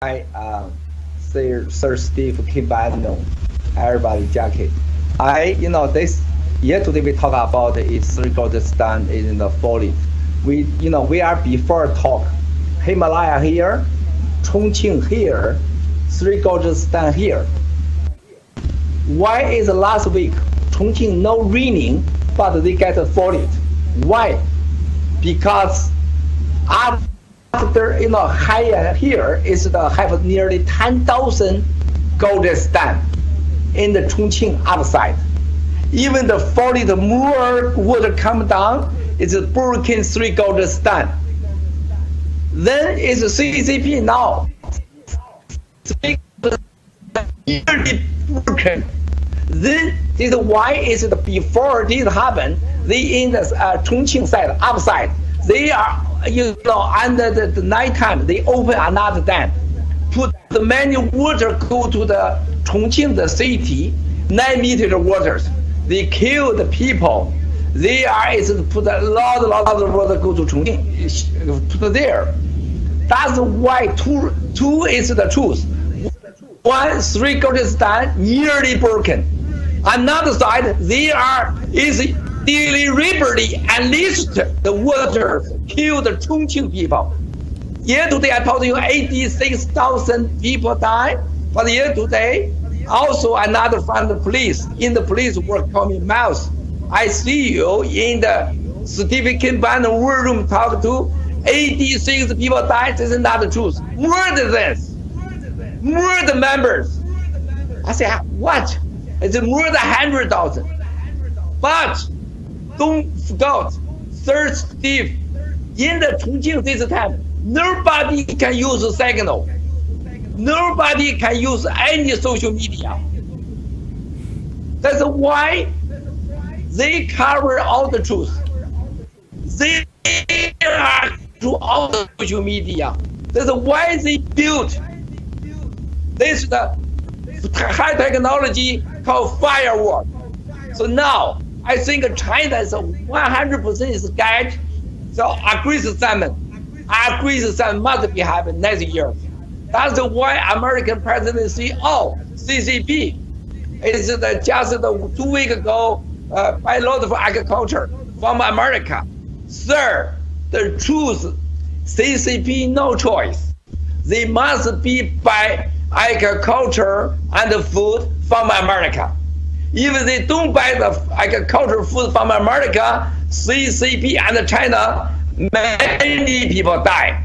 Hi, Sir Steve Kibano, everybody, Jackie. This year today we talk about is three golden stand in the forest. We are before talk. Himalaya here, Chongqing here, three golden stand here. Why is last week Chongqing no raining, but they get a forest? Why? Because after higher here is the have nearly 10,000 golden stand in the Chongqing upside. Even the 40 the more water come down, it's broken three golden stand. Then it's CCP now. Nearly broken. Then this is why is it before this happened, they in the Chongqing side upside. They are under the nighttime they open another dam, put the many water go to the Chongqing the city, 9-meter waters. They kill the people. They are put a lot of water go to Chongqing, put there. That's why two is the truth. One, three golden stand nearly broken. Another side, they are deliberately unleashed the water, kill the Chongqing people. Year today, I told you 86,000 people died. But year today, also another from the police, in the police work coming mouse. I see you in the Stephen Kimball war room talk to 86 people died. This is not the truth. More than this. More the members. I say, what? It's more than 100,000. But don't forget, Third Steve, in the Chongqing this time, nobody can use a signal. Nobody can use any social media. That's why they cover all the truth. They are through all the social media. That's why they built this high technology called firewall. So now, I think China is 100% is scared. So aggressive summit. Aggressive summit must be happening next year. That's why American president say, oh, CCP is just 2 weeks ago by lot of agriculture from America. Sir, the truth, CCP no choice. They must be by agriculture and food from America. If they don't buy the agricultural food from America, CCP and China, many people die.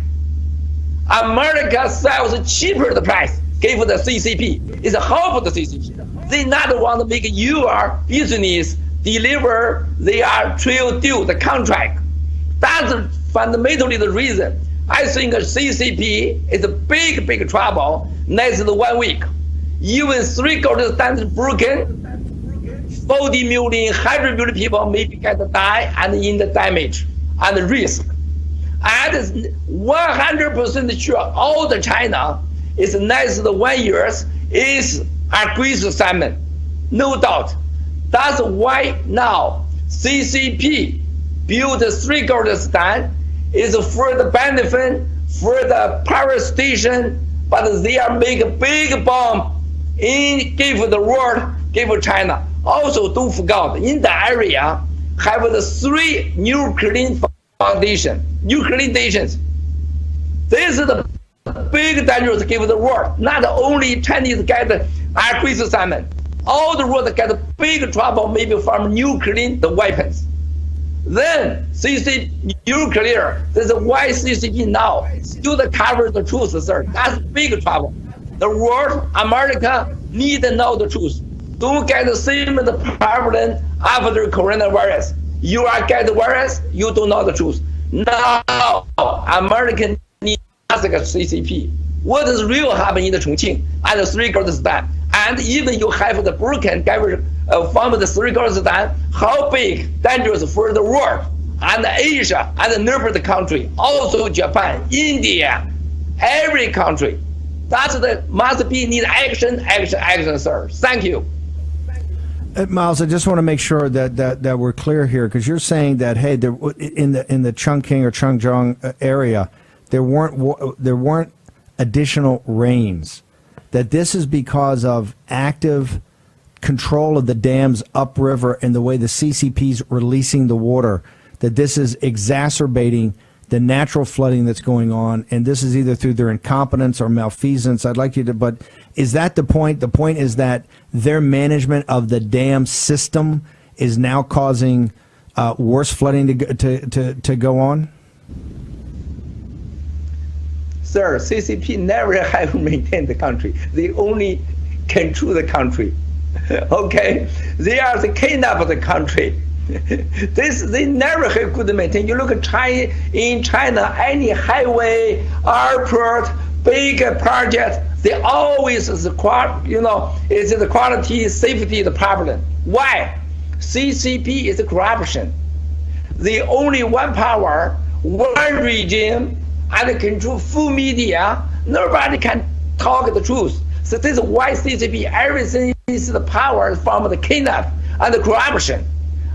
America sells cheaper the price, give the CCP. It's help the CCP. They not want to make your business deliver their trade deal, the contract. That's fundamentally the reason. I think CCP is a big trouble next 1 week. Even three golden standards broken, 40 million, 100 million people maybe get die and in the damage and risk. And 100% sure all the China is next 1 year is aggressive summit. No doubt. That's why now CCP build three golden stand is for the benefit for the power station, but they are make a big bomb give the world, give China. Also, don't forget, in the area, have the 3 nuclear stations. This is the big danger to give the world. Not only Chinese get aggressive summit, all the world get big trouble maybe from nuclear the weapons. Then CCP nuclear, that's why CCP now still cover the truth, sir. That's big trouble. The world, America, need to know the truth. Don't get the same problem after coronavirus. You are get the virus, you don't know the truth. Now, American need to ask CCP. What is real happening in the Chongqing and the three golden stand? And even you have the broken from the three golden stand, how big, dangerous for the world and Asia and the neighboring country, also Japan, India, every country. That's the must be need action, sir. Thank you. Miles, I just want to make sure that we're clear here, because you're saying that, hey, there, in the Chongqing or Chongzhou area, there weren't additional rains, that this is because of active control of the dams upriver and the way the CCP's releasing the water, that this is exacerbating the natural flooding that's going on, and this is either through their incompetence or malfeasance. I'd like you to, but is that the point? The point is that their management of the dam system is now causing worse flooding to go on? Sir, CCP never have maintained the country. They only control the country. Okay? They are the kidnap of the country. They never have good maintain. You look at in China, any highway, airport, big project, they always is the quality, safety, the problem. Why? CCP is corruption. The only one power, one regime, and control full media. Nobody can talk the truth. So this is why CCP, everything is the power from the kidnap and the corruption.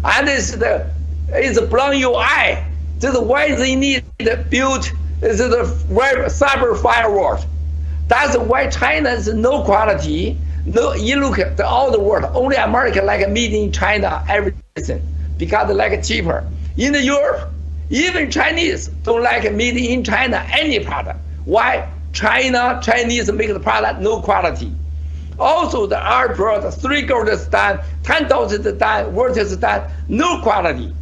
And it's blowing your eye. This is why they need to build the cyber firewall. That's why China is no quality. No, you look at all the world, only America like made in China everything because they like cheaper. In Europe, even Chinese don't like made in China any product. Why? Chinese make the product no quality. Also, the airport, 3 gold stand, 10,000 stand, water stand, no quality.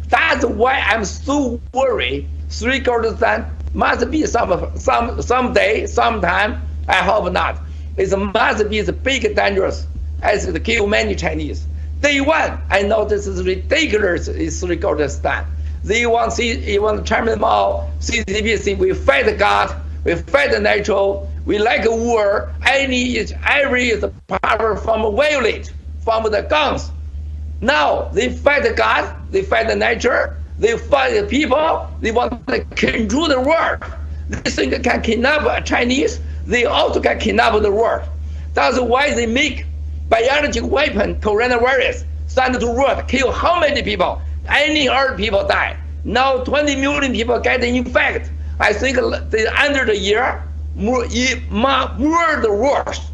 That's why I'm so worried. 3 gold stand must be someday, sometime. I hope not. It must be the big dangerous as it kill many Chinese. Day one, I know this is ridiculous. It's 3 gold stand. They want to Chairman Mao, CCP, we fight God, we fight the natural. We like a war. Every is the power from violate, from the guns. Now they fight God, they fight the nature, they fight the people. They want to control the world. They think can kidnap Chinese. They also can kidnap the world. That's why they make biological weapon, coronavirus, send to the world, kill how many people? Any other people die. Now 20 million people get infected. I think under the year, more the worse.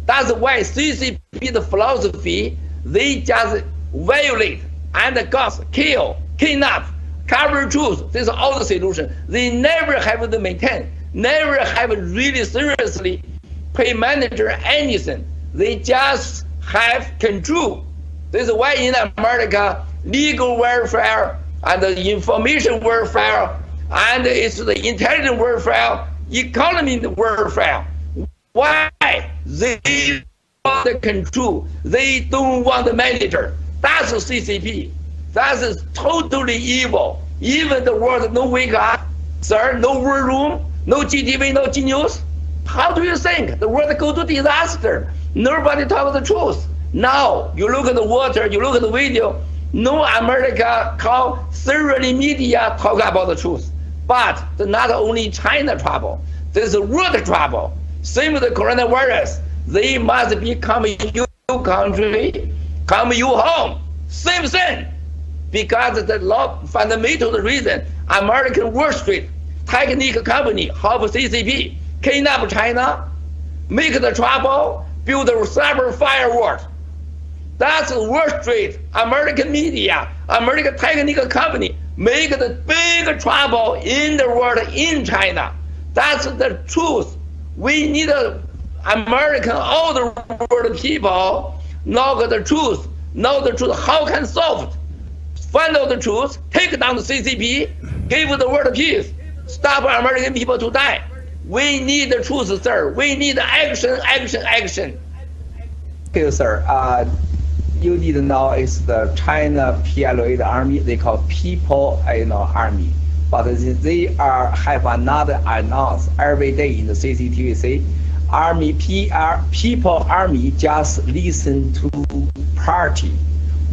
That's why CCP, the philosophy, they just violate and guns, kill, kidnap, cover truth. This is all the solution. They never have to maintain, never have really seriously pay manager anything. They just have control. This is why in America, legal warfare and the information warfare and it's the intelligence warfare, economy warfare. Why? They want the control. They don't want the manager. That's CCP. That is totally evil. Even the world no wake up, sir, no war room, no GTV, no G News. How do you think the world go to disaster? Nobody talk the truth. Now you look at the water, you look at the video. No America call thoroughly media talk about the truth. But not only China trouble, there's a world trouble. Same with the coronavirus. They must be coming your country, come you home. Same thing. Because the law fundamental reason, American Wall Street, technical company, help CCP, kidnap China, make the trouble, build a cyber firewall. That's Wall Street, American media, American technical company, make the big trouble in the world in China. That's the truth. We need American, all the world people know the truth, how can solve it. Find out the truth, take down the CCP, give the world peace, stop American people to die. We need the truth, sir. We need action, action, action. Thank you, sir. You need to know is the China PLA, the army, they call People Army. But they have another announce every day in the CCTV say, Army, People Army just listen to party,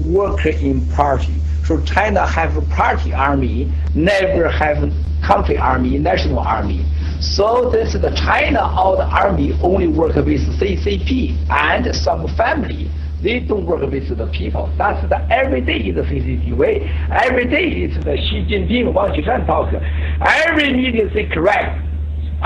work in party. So China have a party army, never have country army, national army. So this is the China, all the army only work with CCP and some family. They don't work with the people. That's the everyday is the CCP way. Every day is the Xi Jinping, Wang Qishan talk. Every meeting say correct.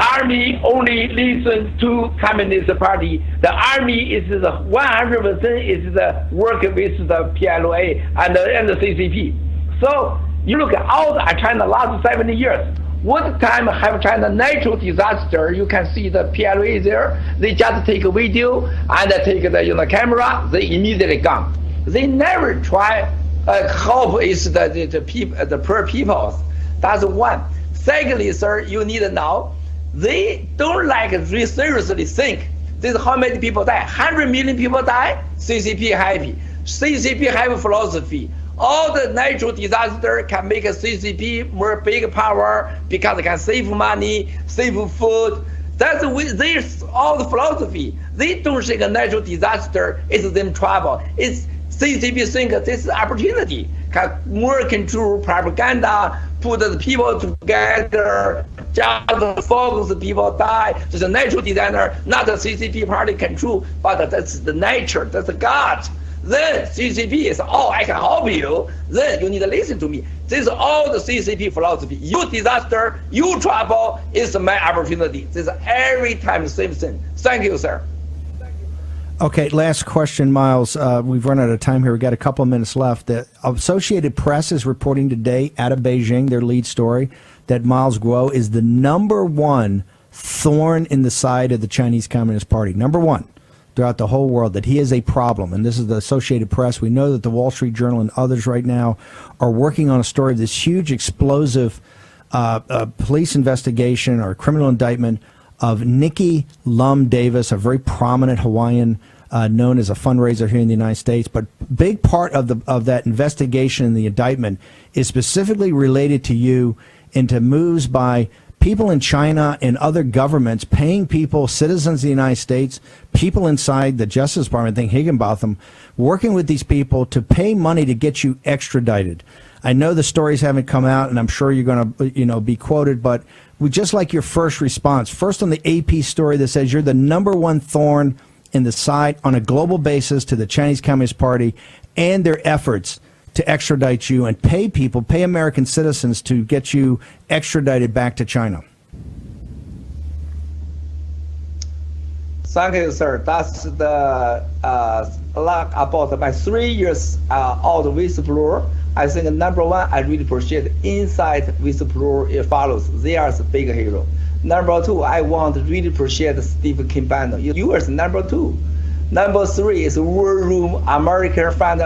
army only listen to Communist Party. The army is 100% is the work with the PLA and the CCP. So you look at all the China last 70 years. What time have China natural disaster? You can see the PLA there. They just take a video and take the camera. They immediately gone. They never try help is the people, the poor people. That's one. Secondly, sir, you need to know they don't like really seriously think. This is how many people die. 100 million people die. CCP happy. CCP have a philosophy. All the natural disaster can make a CCP more big power because it can save money, save food. That's there's all the philosophy. They don't think a natural disaster is them trouble. It's CCP think this is opportunity. Can more control propaganda, put the people together, just focus the people die. It's a natural disaster, not the CCP party control, but that's the nature, that's the God. Then CCP is, oh, I can help you. Then you need to listen to me. This is all the CCP philosophy. You disaster, you trouble, is my opportunity. This is every time the same thing. Thank you, sir. Okay, last question, Miles. We've run out of time here. We've got a couple of minutes left. The Associated Press is reporting today out of Beijing, their lead story, that Miles Guo is the #1 thorn in the side of the Chinese Communist Party. #1 throughout the whole world, that he is a problem. And this is the Associated Press. We know that the Wall Street Journal and others right now are working on a story of this huge explosive police investigation or criminal indictment of Nikki Lum Davis, a very prominent Hawaiian known as a fundraiser here in the United States. But big part of that investigation and the indictment is specifically related to you and to moves by people in China and other governments paying people, citizens of the United States, people inside the Justice Department, I think Higginbotham, working with these people to pay money to get you extradited. I know the stories haven't come out, and I'm sure you're going to, be quoted, but we just like your first response. First, on the AP story that says you're the #1 thorn in the side on a global basis to the Chinese Communist Party and their efforts to extradite you and pay people, pay American citizens to get you extradited back to China. Thank you, sir. That's the lot about my 3 years out whistleblower. I think #1, I really appreciate inside whistleblower it follows. They are the big hero. #2, I want to really appreciate Stephen Kimbano. You are #2. #3 is War Room, American friend,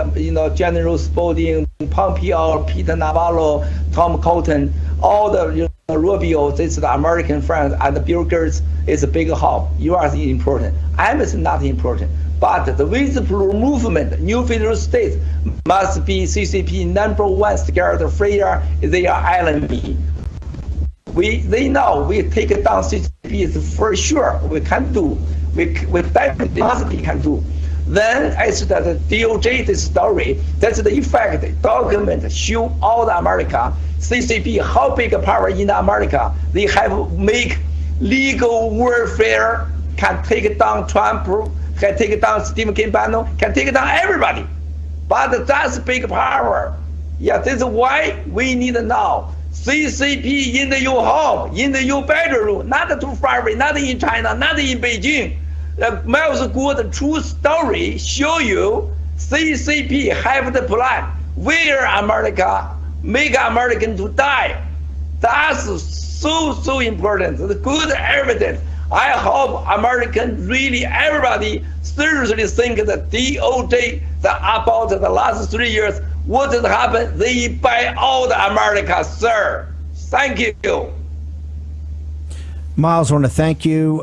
General Spalding, Pompeo, Peter Navarro, Tom Cotton, all the Rubio, this is the American friends, and Bill Gates is a big help. You are important. I'm not important. But the whistleblower movement, new federal states, must be CCP #1 scared afraid they are enemy. They know we take down CCP is for sure we can do. We definitely must be can do. Then as the DOJ this story, that's the effect. The document show all the America, CCP, how big a power in America. They have make legal warfare, can take down Trump, can take down Stephen Kimbano, can take down everybody. But that's big power. Yeah, this is why we need to know. CCP in your home, in your bedroom, not too far away, not in China, not in Beijing. Miles Guo, the true story show you CCP have the plan where America make American to die. That's so important. The good evidence. I hope American really everybody seriously think that DOJ about the last 3 years. What has happened? They buy all the America, sir. Thank you. Miles, I want to thank you.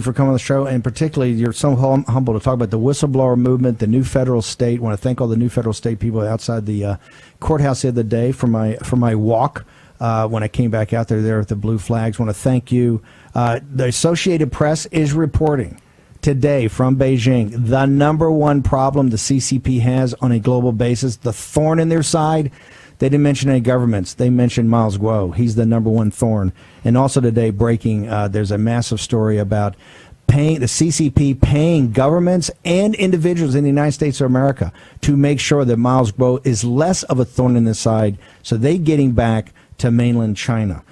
For coming on the show, and particularly you're so humble to talk about the whistleblower movement, the new federal state. I want to thank all the new federal state people outside the courthouse the other day for my walk when I came back out there with the blue flags. I want to thank you. The Associated Press is reporting today from Beijing the #1 problem the CCP has on a global basis, the thorn in their side. They didn't mention any governments. They mentioned Miles Guo. He's the #1 thorn. And also today, breaking, there's a massive story about the CCP paying governments and individuals in the United States of America to make sure that Miles Guo is less of a thorn in the side, so they getting back to mainland China.